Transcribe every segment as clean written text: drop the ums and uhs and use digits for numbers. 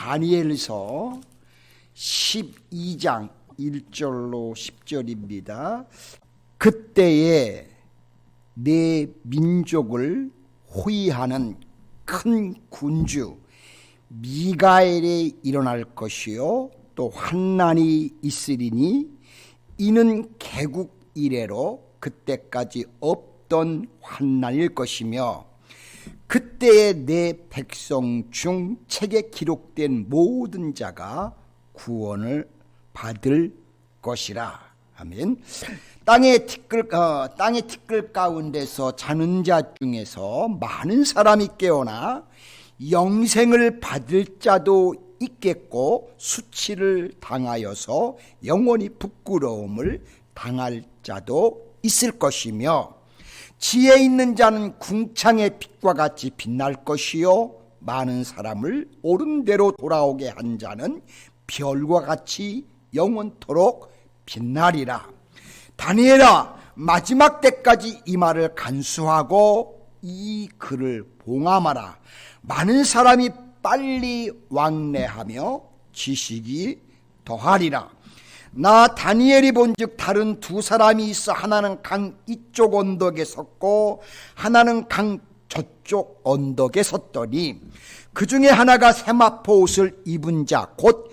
다니엘서 12장 1절로 10절입니다. 그때에 내 민족을 호위하는 큰 군주 미가엘이 일어날 것이요 또 환난이 있으리니 이는 개국 이래로 그때까지 없던 환난일 것이며 그때에 내 백성 중 책에 기록된 모든 자가 구원을 받을 것이라. 아멘. 땅의 티끌 가운데서 자는 자 중에서 많은 사람이 깨어나 영생을 받을 자도 있겠고 수치를 당하여서 영원히 부끄러움을 당할 자도 있을 것이며 지혜 있는 자는 궁창의 빛과 같이 빛날 것이요 많은 사람을 옳은 대로 돌아오게 한 자는 별과 같이 영원토록 빛나리라. 다니엘아, 마지막 때까지 이 말을 간수하고 이 글을 봉함하라. 많은 사람이 빨리 왕래하며 지식이 더하리라. 나 다니엘이 본즉 다른 두 사람이 있어 하나는 강 이쪽 언덕에 섰고 하나는 강 저쪽 언덕에 섰더니 그 중에 하나가 세마포 옷을 입은 자 곧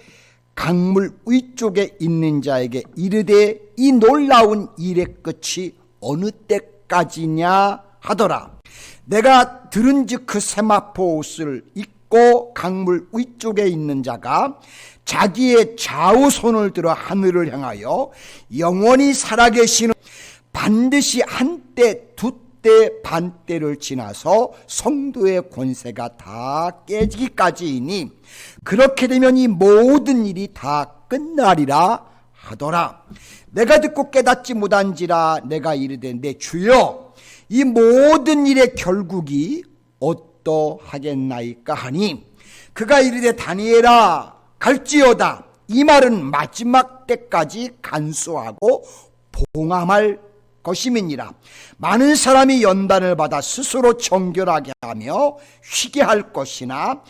강물 위쪽에 있는 자에게 이르되 이 놀라운 일의 끝이 어느 때까지냐 하더라. 내가 들은즉 그 세마포 옷을 입고 강물 위쪽에 있는 자가 자기의 좌우 손을 들어 하늘을 향하여 영원히 살아계시는 반드시 한때 두때 반때를 지나서 성도의 권세가 다 깨지기까지이니 그렇게 되면 이 모든 일이 다 끝나리라 하더라. 내가 듣고 깨닫지 못한지라 내가 이르되 내 주여 이 모든 일의 결국이 어떠하겠나이까 하니 그가 이르되 다니엘아 갈지어다. 이 말은 마지막 때까지 간수하고 봉함할 것임이니라. 많은 사람이 연단을 받아 스스로 정결하게 하며 쉬게 할 것이나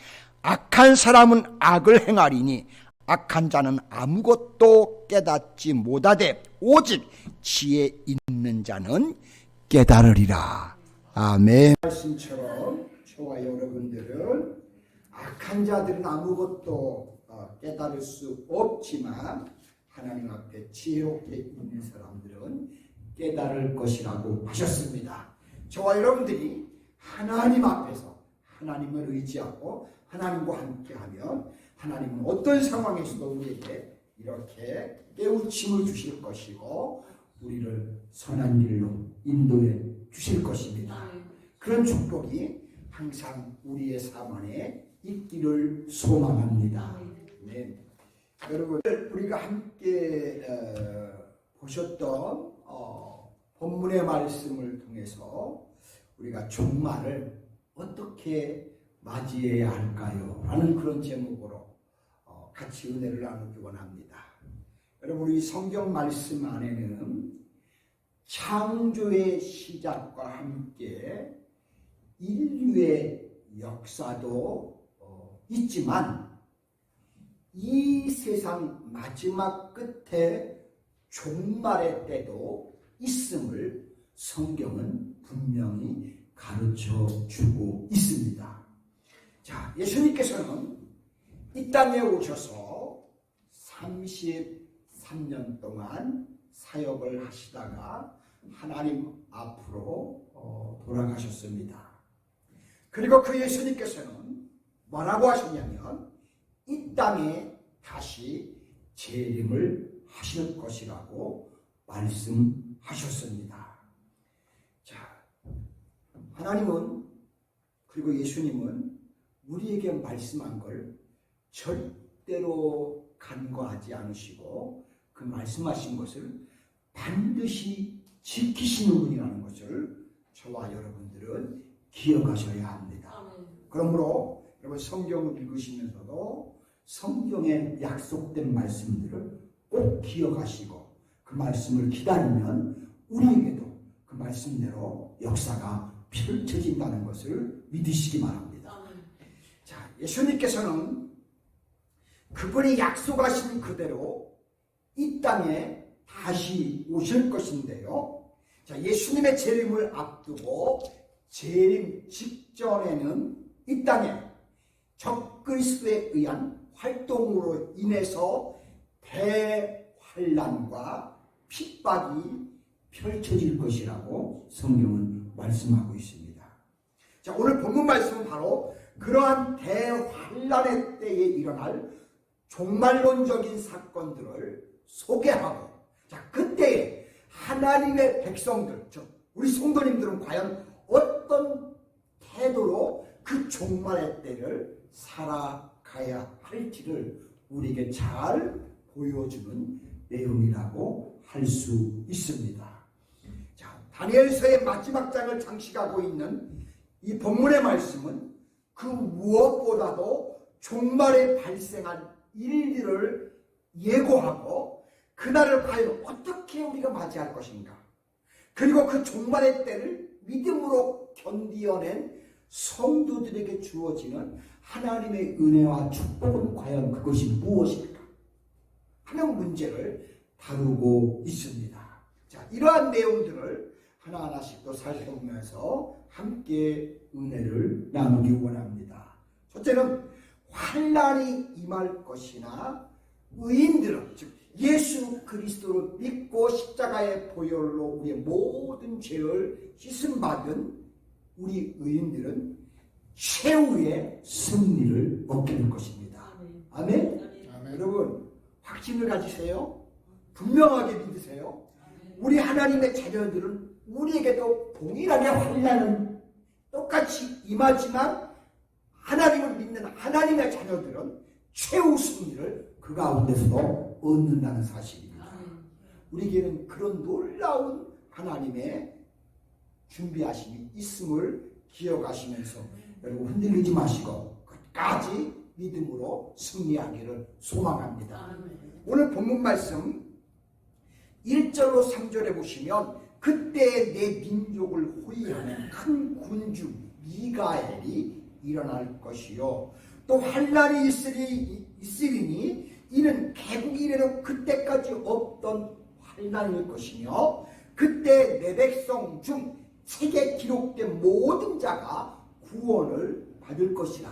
악한 사람은 악을 행하리니 악한 자는 아무것도 깨닫지 못하되 오직 지혜 있는 자는 깨달으리라. 아멘. 말씀처럼 저와 여러분들은 악한 자들은 아무것도 깨달을 수 없지만 하나님 앞에 지혜롭게 있는 사람들은 깨달을 것이라고 하셨습니다. 저와 여러분들이 하나님 앞에서 하나님을 의지하고 하나님과 함께하면 하나님은 어떤 상황에서도 우리에게 이렇게 깨우침을 주실 것이고 우리를 선한 길로 인도해 주실 것입니다. 그런 축복이 항상 우리의 삶 안에 있기를 소망합니다. 네. 여러분, 우리가 함께 보셨던 본문의 말씀을 통해서 우리가 종말을 어떻게 맞이해야 할까요? 라는 그런 제목으로 같이 은혜를 나누기 원합니다. 여러분, 우리 성경 말씀 안에는 창조의 시작과 함께 인류의 역사도 있지만 이 세상 마지막 끝에 종말의 때도 있음을 성경은 분명히 가르쳐 주고 있습니다. 자, 예수님께서는 이 땅에 오셔서 33년 동안 사역을 하시다가 하나님 앞으로 돌아가셨습니다. 그리고 그 예수님께서는 뭐라고 하셨냐면 이 땅에 다시 재림을 하실 것이라고 말씀하셨습니다. 자, 하나님은 그리고 예수님은 우리에게 말씀한 걸 절대로 간과하지 않으시고 그 말씀하신 것을 반드시 지키시는 분이라는 것을 저와 여러분들은 기억하셔야 합니다. 그러므로 여러분 성경을 읽으시면서도 성경에 약속된 말씀들을 꼭 기억하시고 그 말씀을 기다리면 우리에게도 그 말씀대로 역사가 펼쳐진다는 것을 믿으시기 바랍니다. 자, 예수님께서는 그분이 약속하신 그대로 이 땅에 다시 오실 것인데요. 자, 예수님의 재림을 앞두고 재림 직전에는 이 땅에 적그리스도에 의한 활동으로 인해서 대환란과 핍박이 펼쳐질 것이라고 성경은 말씀하고 있습니다. 자, 오늘 본문 말씀은 바로 그러한 대환란의 때에 일어날 종말론적인 사건들을 소개하고, 자, 그때 하나님의 백성들, 즉 우리 성도님들은 과연 어떤 태도로 그 종말의 때를 살아가야 할지를 우리에게 잘 보여주는 내용이라고 할 수 있습니다. 자, 다니엘서의 마지막 장을 장식하고 있는 이 본문의 말씀은 그 무엇보다도 종말에 발생한 일들을 예고하고 그날을 과연 어떻게 우리가 맞이할 것인가, 그리고 그 종말의 때를 믿음으로 견디어낸 성도들에게 주어지는 하나님의 은혜와 축복은 과연 그것이 무엇일까 하는 문제를 다루고 있습니다. 자, 이러한 내용들을 하나하나씩 또 살펴보면서 함께 은혜를 나누기 원합니다. 첫째는 환난이 임할 것이나 의인들은, 즉 예수 그리스도를 믿고 십자가의 보혈로 우리의 모든 죄를 씻음받은 우리 의인들은 최후의 승리를 얻게 될 것입니다. 아멘? 아멘. 여러분, 확신을 가지세요. 분명하게 믿으세요. 우리 하나님의 자녀들은 우리에게도 동일하게 환난은 똑같이 임하지만 하나님을 믿는 하나님의 자녀들은 최후 승리를 그 가운데서도 얻는다는 사실입니다. 우리에게는 그런 놀라운 하나님의 준비하심이 있음을 기억하시면서 여러분 흔들리지 마시고 끝까지 믿음으로 승리하기를 소망합니다. 오늘 본문 말씀 1절로 3절에 보시면 그때 내 민족을 호위하는 큰 군주 미가엘이 일어날 것이요 또 환난이 있으리니 이는 개국 이래로 그때까지 없던 환난일 것이며 그때 내 백성 중 책에 기록된 모든 자가 구원을 받을 것이라.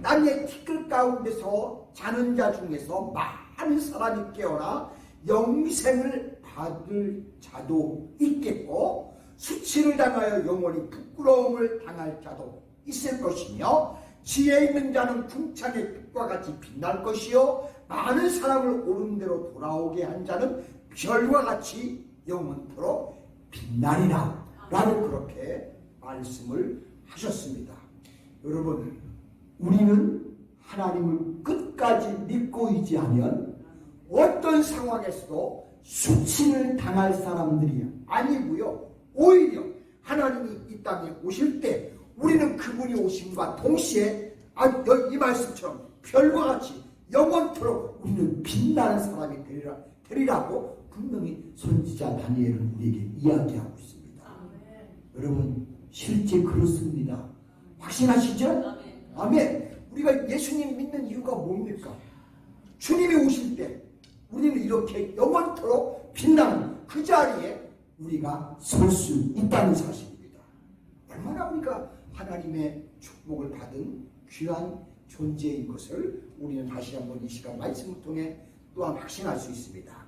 땅의 티끌 가운데서 자는 자 중에서 많은 사람이 깨어나 영생을 받을 자도 있겠고 수치를 당하여 영원히 부끄러움을 당할 자도 있을 것이며 지혜 있는 자는 궁창의 빛과 같이 빛날 것이요 많은 사람을 옳은 대로 돌아오게 한 자는 별과 같이 영원토록 빛나리라 라고 그렇게 말씀을 하셨습니다. 여러분, 우리는 하나님을 끝까지 믿고 의지하면 어떤 상황에서도 수치를 당할 사람들이 아니고요, 오히려 하나님이 이 땅에 오실 때 우리는 그분이 오심과 동시에 이 말씀처럼 별과 같이 영원토록 우리는 빛나는 사람이 되리라고 분명히 선지자 다니엘은 우리에게 이야기하고 있습니다. 여러분, 실제 그렇습니다. 확신하시죠? 아멘. 우리가 예수님 믿는 이유가 뭡니까? 주님이 오실 때 우리는 이렇게 영원토록 빛나는 그 자리에 우리가 설 수 있다는 사실입니다. 얼마나 우리가 하나님의 축복을 받은 귀한 존재인 것을 우리는 다시 한번 이 시간 말씀을 통해 또한 확신할 수 있습니다.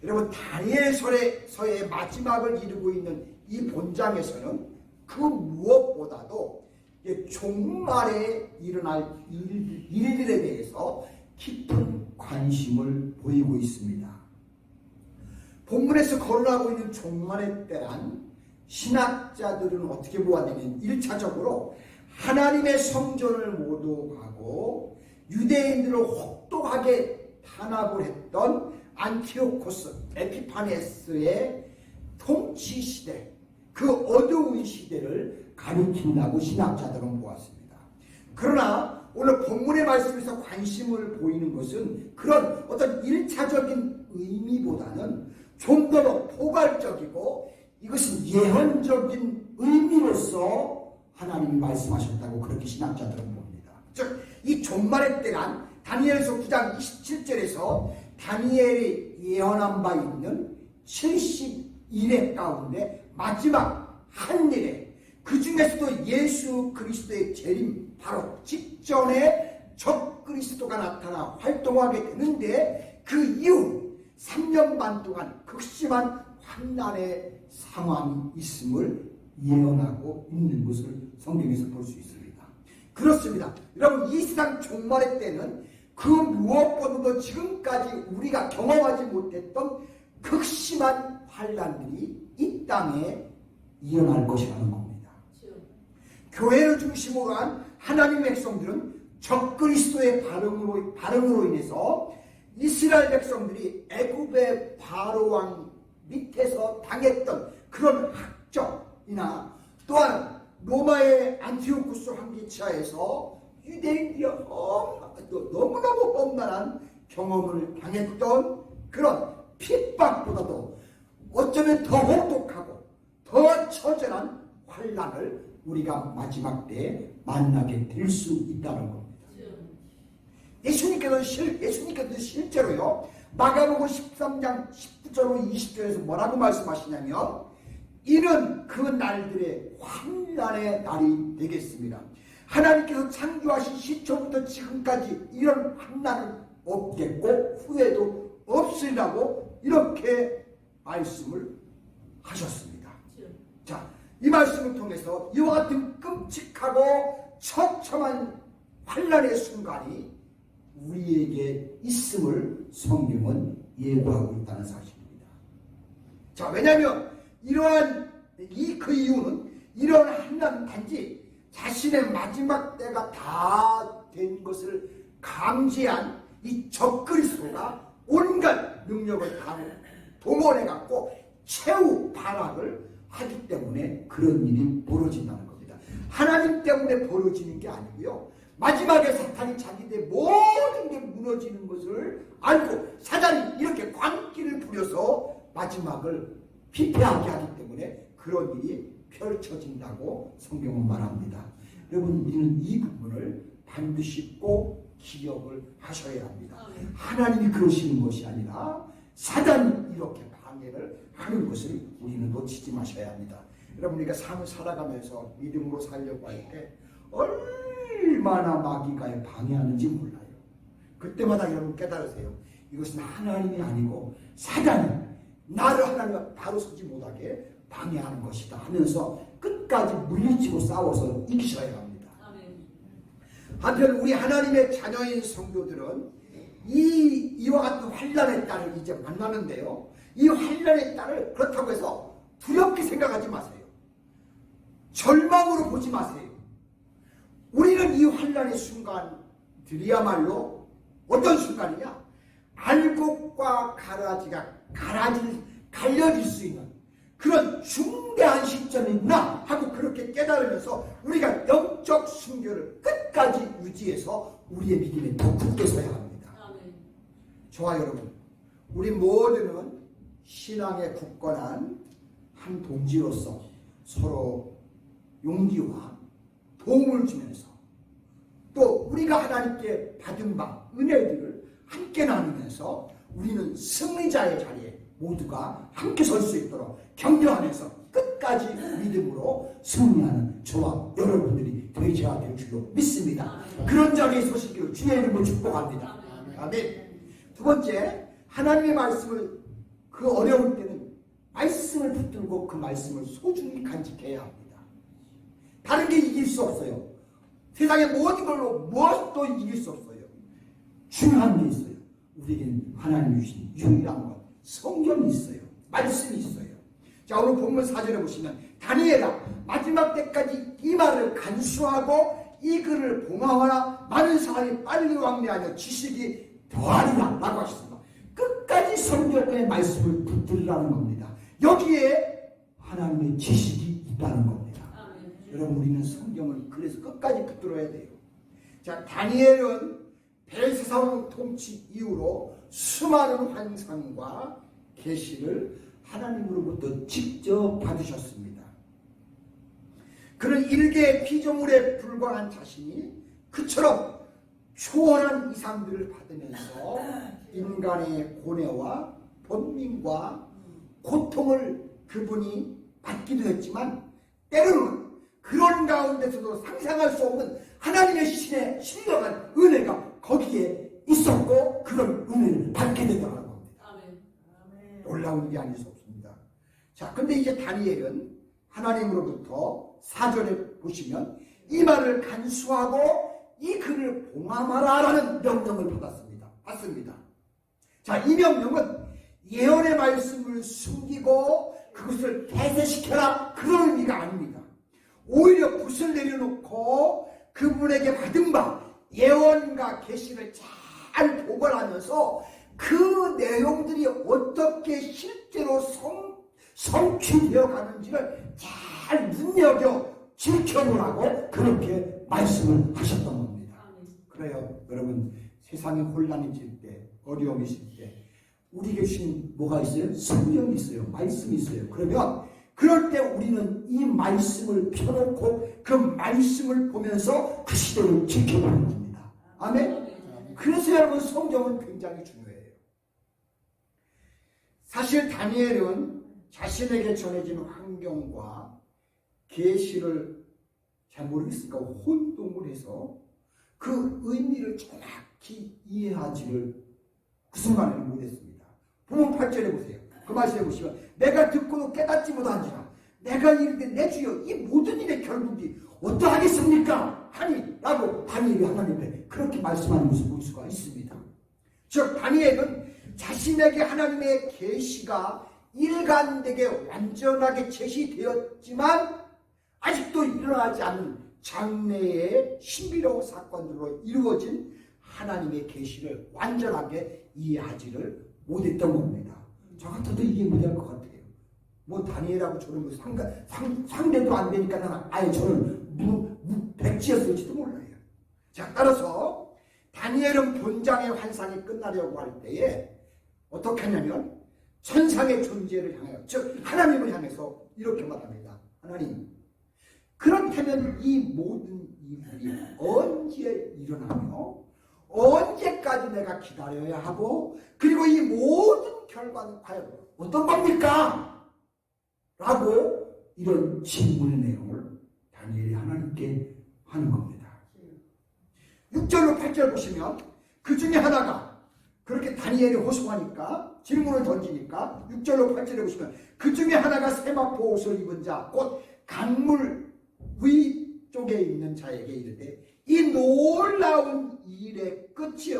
여러분, 다니엘서의 마지막을 이루고 있는 이 본장에서는 그 무엇보다도 종말에 일어날 일들에 대해서 깊은 관심을 보이고 있습니다. 본문에서 거론하고 있는 종말의 때란 신학자들은 어떻게 보았냐면 1차적으로 하나님의 성전을 모독하고 유대인들을 혹독하게 탄압을 했던 안티오코스 에피파네스의 통치 시대, 그 어두운 시대를 가리킨다고 신학자들은 보았습니다. 그러나 오늘 본문의 말씀에서 관심을 보이는 것은 그런 어떤 1차적인 의미보다는 좀 더 포괄적이고 이것은 예언적인 의미로서 하나님이 말씀하셨다고 그렇게 신학자들은 봅니다. 즉, 이 종말의 때란 다니엘서 9장 27절에서 다니엘이 예언한 바 있는 70일의 가운데 마지막 한 일에, 그 중에서도 예수 그리스도의 재림 바로 직전에 적그리스도가 나타나 활동하게 되는데, 그 이후 3년 반 동안 극심한 환난의 상황이 있음을 예언하고 있는 것을 성경에서 볼 수 있습니다. 그렇습니다. 여러분, 이 세상 종말의 때는 그 무엇보다도 지금까지 우리가 경험하지 못했던 극심한 환난들이 이 땅에 일어날 것이라는 겁니다. 교회를 중심으로 한 하나님의 백성들은 적그리스도의 반응으로 인해서 이스라엘 백성들이 애굽의 바로왕 밑에서 당했던 그런 학적이나, 또한 로마의 안티오쿠스 황제 치하에서 유대인들이 너무너무 험난한 경험을 당했던 그런 핍박보다도 어쩌면 더 혹독하고 더 처절한 환난을 우리가 마지막 때에 만나게 될 수 있다는 겁니다. 예수님께서 실제로요, 마가복음 13장 19절로 20절에서 뭐라고 말씀하시냐면, 이는 그 날들의 환난의 날이 되겠습니다. 하나님께서 창조하신 시초부터 지금까지 이런 환난은 없겠고 후회도 없으리라고 이렇게 말씀을 하셨습니다. 자, 이 말씀을 통해서 이와 같은 끔찍하고 처참한 환난의 순간이 우리에게 있음을 성경은 예고하고 있다는 사실입니다. 자, 왜냐하면 그 이유는 이러한 환난은 단지 자신의 마지막 때가 다 된 것을 감지한 이 적그리스도가 온갖 능력을 다 동원해갖고 최후 발악을 하기 때문에 그런 일이 벌어진다는 겁니다. 하나님 때문에 벌어지는 게 아니고요, 마지막에 사탄이 자기들의 모든 게 무너지는 것을 알고 사단이 이렇게 광기를 부려서 마지막을 피폐하게 하기 때문에 그런 일이 펼쳐진다고 성경은 말합니다. 여러분, 우리는 이 부분을 반드시 꼭 기억을 하셔야 합니다. 하나님이 그러시는 것이 아니라 사단이 이렇게 방해를 하는 것을 우리는 놓치지 마셔야 합니다. 여러분, 우리가 삶을 살아가면서 믿음으로 살려고 할 때 얼마나 마귀가 방해하는지 몰라요. 그때마다 여러분 깨달으세요. 이것은 하나님이 아니고 사단이 나를 하나님과 바로 서지 못하게 방해하는 것이다 하면서 끝까지 물리치고 싸워서 이기셔야 합니다. 한편 우리 하나님의 자녀인 성도들은 이와 같은 환난의 딸을 이제 만나는데요, 이 환난의 딸을 그렇다고 해서 두렵게 생각하지 마세요. 절망으로 보지 마세요. 우리는 이 환난의 순간들이야말로 어떤 순간이냐, 알곡과 가라지가 갈려질 수 있는 그런 중대한 시점이구나 하고 그렇게 깨달으면서 우리가 영적 순교를 끝까지 유지해서 우리의 믿음에 더 굳게 서야 합니다. 저와 여러분, 우리 모두는 신앙에 굳건한 한 동지로서 서로 용기와 도움을 주면서 또 우리가 하나님께 받은 바 은혜들을 함께 나누면서 우리는 승리자의 자리에 모두가 함께 설 수 있도록 격려하면서 끝까지 믿음으로 승리하는 저와 여러분들이 되셔야 될 줄로 믿습니다. 그런 자리에 서시기를 주의 이름으로 축복합니다. 아멘. 두 번째, 하나님의 말씀을 그 어려울 때는 말씀을 붙들고 그 말씀을 소중히 간직해야 합니다. 다른 게 이길 수 없어요. 세상의 모든 걸로 무엇도 이길 수 없어요. 중요한 게 있어요. 우리에게는 하나님 주신 유일한 것, 성경이 있어요. 말씀이 있어요. 자, 오늘 본문 4절에 보시면 다니엘아, 마지막 때까지 이 말을 간수하고 이 글을 봉합하라. 많은 사람이 빨리 왕래하며 지식이 더하리라 라고 하셨습니다. 끝까지 성경의 말씀을 붙들라는 겁니다. 여기에 하나님의 지식이 있다는 겁니다. 여러분, 우리는 성경을 그래서 끝까지 붙들어야 돼요. 자, 다니엘은 벨사살 통치 이후로 수많은 환상과 계시를 하나님으로부터 직접 받으셨습니다. 그런 일개의 피조물에 불과한 자신이 그처럼 초월한 이상들을 받으면서 인간의 고뇌와 번민과 고통을 그분이 받기도 했지만 때로는 그런 가운데서도 상상할 수 없는 하나님의 신령한 은혜가 거기에 있었고 그런 은혜를 받게 되더라는 겁니다. 놀라운 일이 아닐 수 없습니다. 자, 근데 이제 다니엘은 하나님으로부터 4절에 보시면 이 말을 간수하고 이 글을 봉함하라라는 명령을 받습니다. 자, 이 명령은 예언의 말씀을 숨기고 그것을 폐쇄시켜라 그런 의미가 아닙니다. 오히려 붓을 내려놓고 그분에게 받은 바 예언과 계시를 잘 보관하면서 그 내용들이 어떻게 실제로 성취되어 가는지를 잘 눈여겨 지켜보라고 그렇게 말씀을 하셨던 겁니다. 그래요. 여러분, 세상에 혼란해질 때, 어려움이 있을 때 우리 계신 뭐가 있어요? 성령이 있어요. 말씀이 있어요. 그러면 그럴 때 우리는 이 말씀을 펴놓고 그 말씀을 보면서 그 시대를 지켜보는 겁니다. 아멘? 그래서 여러분, 성경은 굉장히 중요해요. 사실 다니엘은 자신에게 전해진 환경과 계시를 잘 모르겠으니까 혼동을 해서 그 의미를 정확히 이해하지를 그 순간에는 못했습니다. 본문 8절에 보세요. 그 말씀해 보시면 내가 듣고도 깨닫지 못한지라 내가 이르되 내 주여 이 모든 일의 결국이 어떠하겠습니까? 하니 라고 다니엘이 하나님께 그렇게 말씀하는 것을 볼 수가 있습니다. 즉 다니엘은 자신에게 하나님의 계시가 일관되게 완전하게 제시되었지만 아직도 일어나지 않은 장래의 신비로운 사건들로 이루어진 하나님의 계시를 완전하게 이해하지를 못했던 겁니다. 저 같아도 이해 못할 것 같아요. 뭐 다니엘하고 저는 상대도 안 되니까 나는 아예 저는 백지였을지도 몰라요. 자, 따라서 다니엘은 본장의 환상이 끝나려고 할 때에 어떻게 하냐면 천상의 존재를 향하여, 즉 하나님을 향해서 이렇게 말합니다. 하나님, 그렇다면 이 모든 일들이 언제 일어나며 언제까지 내가 기다려야 하고 그리고 이 모든 결과는 과연 어떤 겁니까? 라고 이런 질문의 내용을 다니엘이 하나님께 하는 겁니다. 6절로 8절 보시면 그 중에 하나가 그렇게 다니엘이 호소하니까 질문을 던지니까 6절로 8절에 보시면 그 중에 하나가 세마포 옷을 입은 자 곧 강물 위쪽에 있는 자에게 이르되 이 놀라운 일의 끝이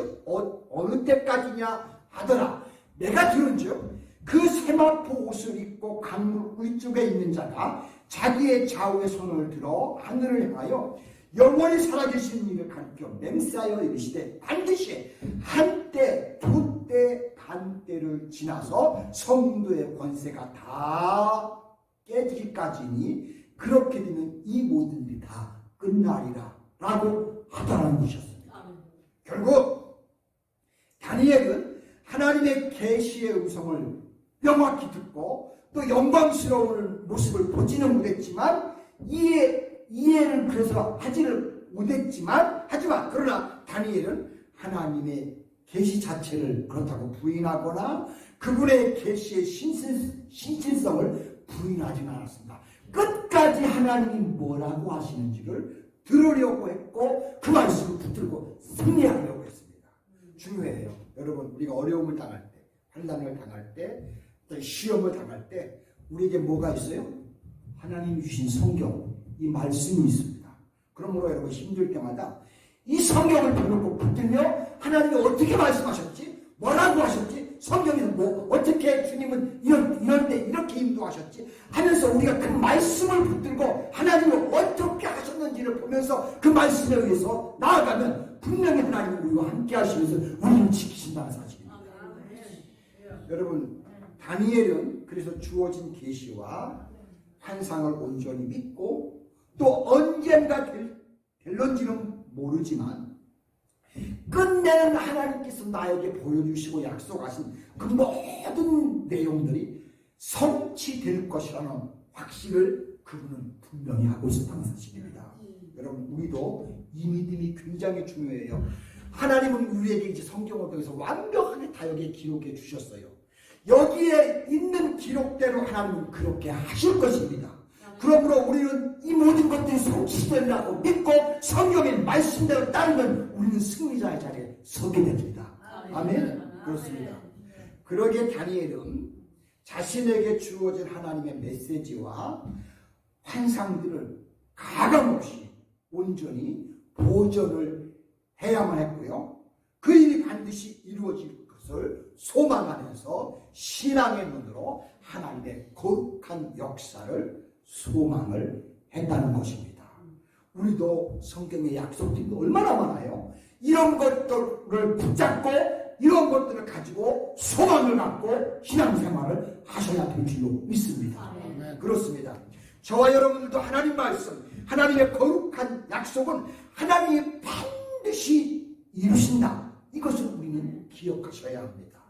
어느 때까지냐 하더라. 내가 들은즉 그 세마포 옷을 입고 강물 위쪽에 있는 자가 자기의 좌우의 손을 들어 하늘을 향하여 영원히 살아계신 이를 가리켜 맹세하여 이르시되 반드시 한때 두때 반때를 지나서 성도의 권세가 다 깨지기까지니 그렇게 되면 이 모든 일이 다 끝나리라 라고 하다라는 것이었습니다. 결국 다니엘은 하나님의 계시의 음성을 명확히 듣고 또 영광스러운 모습을 보지는 못했지만 이해는 그래서 하지를 못했지만 하지만 그러나 다니엘은 하나님의 계시 자체를 그렇다고 부인하거나 그분의 계시의 신실성을 부인하지는 않았습니다. 끝까지 하나님이 뭐라고 하시는지를 들으려고 했고 그 말씀을 붙들고 승리하려고 했습니다. 중요해요. 여러분, 우리가 어려움을 당할 때, 환난을 당할 때, 또 시험을 당할 때 우리에게 뭐가 있어요? 하나님이 주신 성경, 이 말씀이 있습니다. 그러므로 여러분 힘들 때마다 이 성경을 펴놓고 붙들며 하나님이 어떻게 말씀하셨지? 뭐라고 하셨지? 성경에는 뭐 어떻게 주님은 이럴 때 이렇게 인도하셨지? 하면서 우리가 그 말씀을 붙들고 하나님을 어떻게 하셨는지를 보면서 그 말씀에 의해서 나아가면 분명히 하나님은 우리와 함께 하시면서 우리를 지키신다는 사실입니다. 여러분, 다니엘은 그래서 주어진 계시와 환상을 온전히 믿고 또 언젠가 될런지는 모르지만 끝내는 하나님께서 나에게 보여주시고 약속하신 그 모든 내용들이 성취될 것이라는 확신을 그분은 분명히 하고 있었다는 사실입니다. 여러분, 우리도 이 믿음이 굉장히 중요해요. 하나님은 우리에게 이제 성경을 통해서 완벽하게 다 여기에 기록해 주셨어요. 여기에 있는 기록대로 하나님은 그렇게 하실 것입니다. 그러므로 우리는 이 모든 것들이 성취된다고 믿고 성경의 말씀대로 따르면 우리는 승리자의 자리에 서게 됩니다. 아멘. 그렇습니다. 그러기에 다니엘은 자신에게 주어진 하나님의 메시지와 환상들을 가감없이 온전히 보존을 해야만 했고요. 그 일이 반드시 이루어질 것을 소망하면서 신앙의 눈으로 하나님의 거룩한 역사를 소망을 했다는 것입니다. 우리도 성경의 약속들이 얼마나 많아요. 이런 것들을 붙잡고 이런 것들을 가지고 소망을 갖고 신앙생활을 하셔야 될 줄로 믿습니다. 그렇습니다. 저와 여러분들도 하나님 말씀, 하나님의 거룩한 약속은 하나님이 반드시 이루신다. 이것을 우리는 기억하셔야 합니다.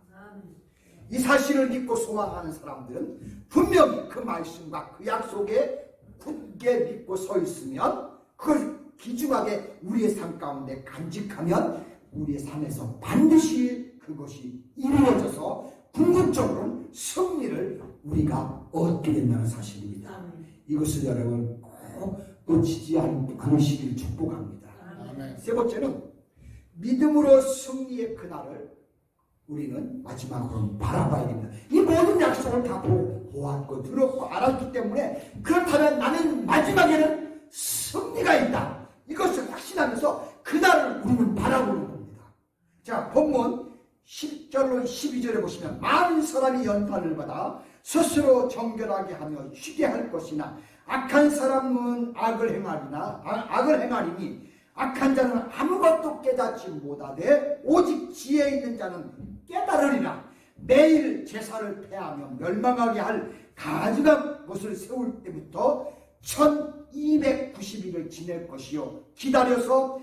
이 사실을 믿고 소망하는 사람들은 분명히 그 말씀과 그 약속에 굳게 믿고 서 있으면 그걸 기중하게 우리의 삶 가운데 간직하면 우리의 삶에서 반드시 그것이 이루어져서 궁극적으로는 승리를 우리가 얻게 된다는 사실입니다. 이것을 여러분 꼭 놓치지 않으시길 축복합니다. 세 번째는 믿음으로 승리의 그날을 우리는 마지막으로 바라봐야 됩니다. 이 모든 약속을 다 보았고 들었고 알았기 때문에 그렇다면 나는 마지막에는 승리가 있다. 이것을 확신하면서 그날을 우리는 바라보는 겁니다. 자, 본문 10절로 12절에 보시면 많은 사람이 연단을 받아 스스로 정결하게 하며 쉬게 할 것이나 악한 사람은 악을 행하리니 악한 자는 아무것도 깨닫지 못하되 오직 지혜 있는 자는 깨달으리라. 매일 제사를 폐하며 멸망하게 할 가증한 것을 세울 때부터 1290일을 지낼 것이요 기다려서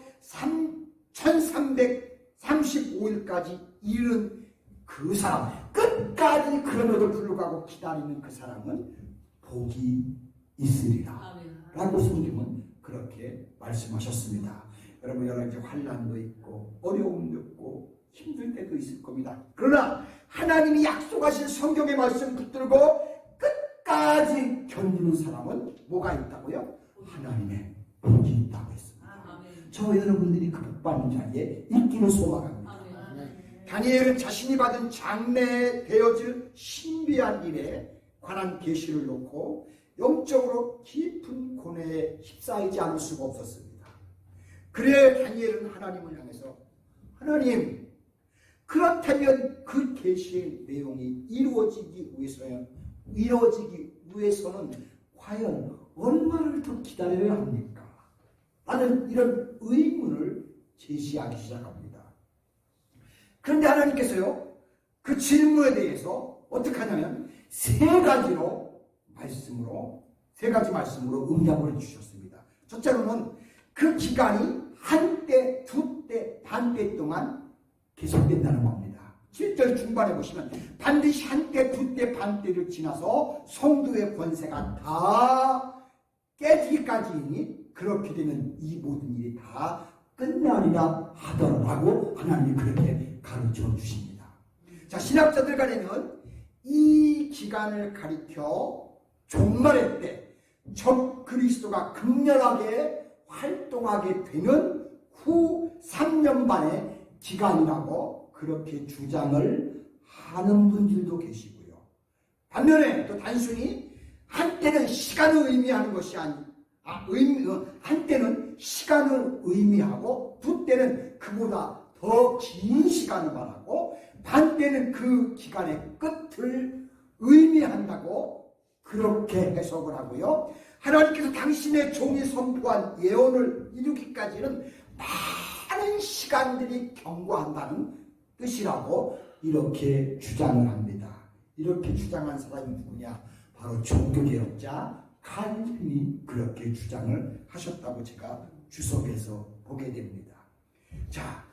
1335일까지 이른 그 사람, 끝까지 그럼에도 불구하고 기다리는 그 사람은 복이 있으리라 라고 성경은 그렇게 말씀하셨습니다. 여러분 여러 가지 환난도 있고 어려움도 있고 힘들 때도 있을 겁니다. 그러나 하나님이 약속하신 성경의 말씀 붙들고 끝까지 견디는 사람은 뭐가 있다고요? 하나님의 복이 있다고 했습니다. 저 여러분들이 그 복받는 자리에 있기를 소망합니다. 다니엘은 자신이 받은 장래에 되어질 신비한 일에 관한 계시를 놓고 영적으로 깊은 고뇌에 휩싸이지 않을 수가 없었습니다. 그래 다니엘은 하나님을 향해서 하나님, 그렇다면 그 계시의 내용이 이루어지기 위해서는 과연 얼마를 더 기다려야 합니까? 라는 이런 의문을 제시하기 시작합니다. 그런데 하나님께서요, 그 질문에 대해서 어떻게 하냐면 세 가지 말씀으로 응답을 해주셨습니다. 첫째로는 그 기간이 한때, 두때, 반때 동안 계속된다는 겁니다. 7절 중반에 보시면 반드시 한때, 두때, 반때를 지나서 성도의 권세가 다 깨지기까지이니 그렇게 되면 이 모든 일이 다 끝나리라 하더라고 하나님이 그렇게 가르쳐 주십니다. 자, 신학자들 간에는 이 기간을 가리켜 종말의 때 적 그리스도가 극렬하게 활동하게 되는 후 3년 반의 기간이라고 그렇게 주장을 하는 분들도 계시고요. 반면에 또 단순히 한때는 시간을 의미하는 것이 한때는 시간을 의미하고 두때는 그보다 더 긴 시간을 말하고 반때는 그 기간의 끝을 의미한다고 그렇게 해석을 하고요. 하나님께서 당신의 종이 선포한 예언을 이루기까지는 많은 시간들이 경과한다는 뜻이라고 이렇게 주장을 합니다. 이렇게 주장한 사람이 누구냐? 바로 종교개혁자 칼빈이 그렇게 주장을 하셨다고 제가 주석에서 보게 됩니다. 자,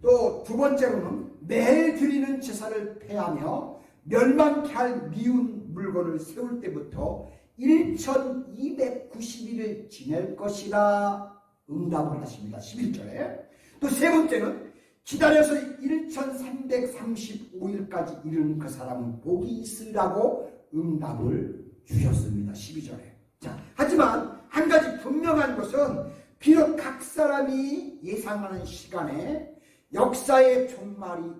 또 두 번째로는 매일 드리는 제사를 폐하며 멸망케 할 미운 물건을 세울 때부터 1290일을 지낼 것이라 응답을 하십니다. 11절에. 또 또 세 번째는 기다려서 1335일까지 이르는 그 사람은 복이 있으라고 응답을 주셨습니다. 12절에. 자, 하지만 한 가지 분명한 것은 비록 각 사람이 예상하는 시간에 역사의 종말이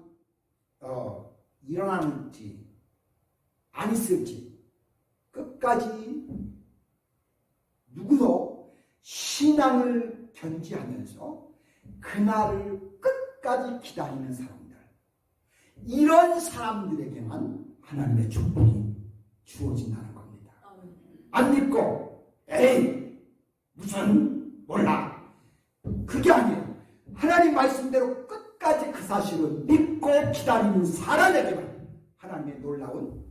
일어나는지 안 있을지 끝까지 누구도 신앙을 견지하면서 그날을 끝까지 기다리는 사람들, 이런 사람들에게만 하나님의 축복이 주어진다는 겁니다. 안 믿고 에이 무슨 몰라, 그게 아니에요. 하나님 말씀대로 끝까지 그 사실을 믿고 기다리는 사람에게만 하나님의 놀라운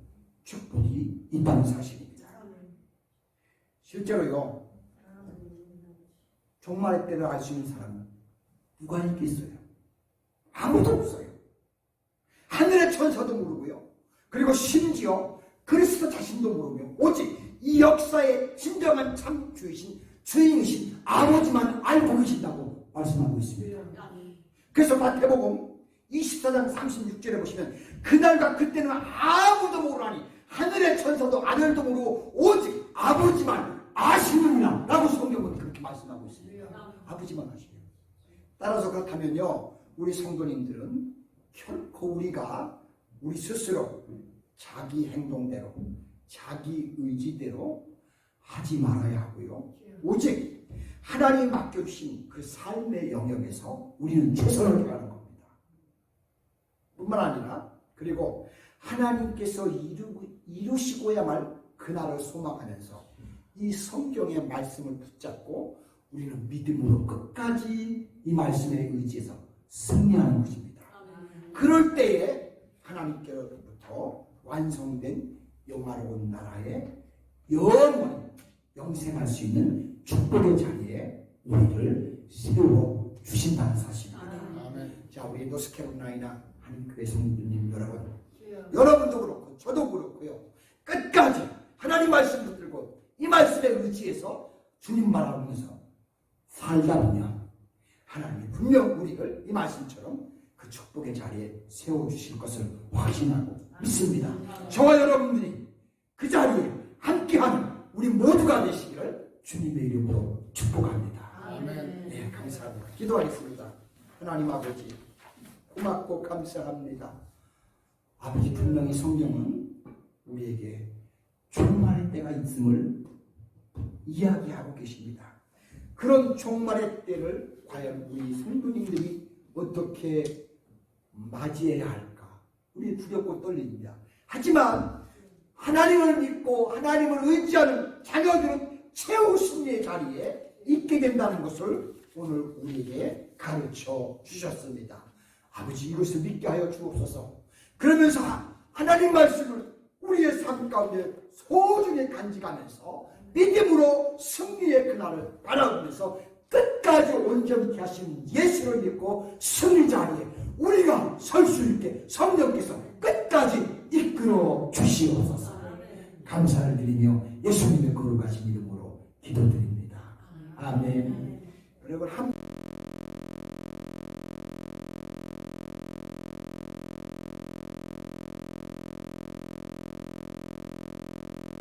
축복이 있다는 사실입니다. 실제로요, 종말의 때를 알 수 있는 사람은 누가 있겠어요? 아무도 없어요. 하늘의 천사도 모르고요, 그리고 심지어 그리스도 자신도 모르며 오직 이 역사의 진정한 참 주인이신 아버지만 알고 계신다고 말씀하고 있습니다. 그래서 마태복음 24장 36절에 보시면 그날과 그때는 아무도 모르나니 하늘의 천사도 아들도 모르고 오직 아버지만 아시느니라 라고 성경은 그렇게 말씀하고 있습니다. 아버지만 아시네요. 따라서 그렇다면요, 우리 성도님들은 결코 우리가 우리 스스로 자기 행동대로 자기 의지대로 하지 말아야 하고요, 오직 하나님 맡겨주신 그 삶의 영역에서 우리는 최선을 다하는 겁니다. 뿐만 아니라 그리고 하나님께서 이루시고야만 그날을 소망하면서 이 성경의 말씀을 붙잡고 우리는 믿음으로 끝까지 이 말씀에 의지해서 승리하는 것입니다. 그럴 때에 하나님께로부터 완성된 영화로운 나라에 영원히 영생할 수 있는 축복의 자리에 우리를 세워 주신다는 사실입니다. 자, 우리 노스캐롤라이나 한교회 성도님 여러분, 여러분도 그렇고 저도 그렇고요, 끝까지 하나님 말씀 붙들고 이 말씀에 의지해서 주님 말하면서 살다 보면 하나님이 분명 우리를 이 말씀처럼 그 축복의 자리에 세워주실 것을 확신하고 믿습니다. 저와 여러분들이 그 자리에 함께하는 우리 모두가 되시기를 주님의 이름으로 축복합니다. 아멘. 네, 감사합니다. 기도하겠습니다. 하나님 아버지, 고맙고 감사합니다. 아버지, 분명히 성경은 우리에게 종말의 때가 있음을 이야기하고 계십니다. 그런 종말의 때를 과연 우리 성도님들이 어떻게 맞이해야 할까? 우리 두렵고 떨립니다. 하지만 하나님을 믿고 하나님을 의지하는 자녀들은 최후 승리의 자리에 있게 된다는 것을 오늘 우리에게 가르쳐 주셨습니다. 아버지, 이것을 믿게 하여 주옵소서. 그러면서 하나님 말씀을 우리의 삶 가운데 소중히 간직하면서 믿음으로 승리의 그날을 바라보면서 끝까지 온전히 하신 예수를 믿고 승리 자리에 우리가 설 수 있게 성령께서 끝까지 이끌어 주시옵소서. 감사를 드리며 예수님의 거룩하신 이름으로 기도드립니다. 아멘. 여러분,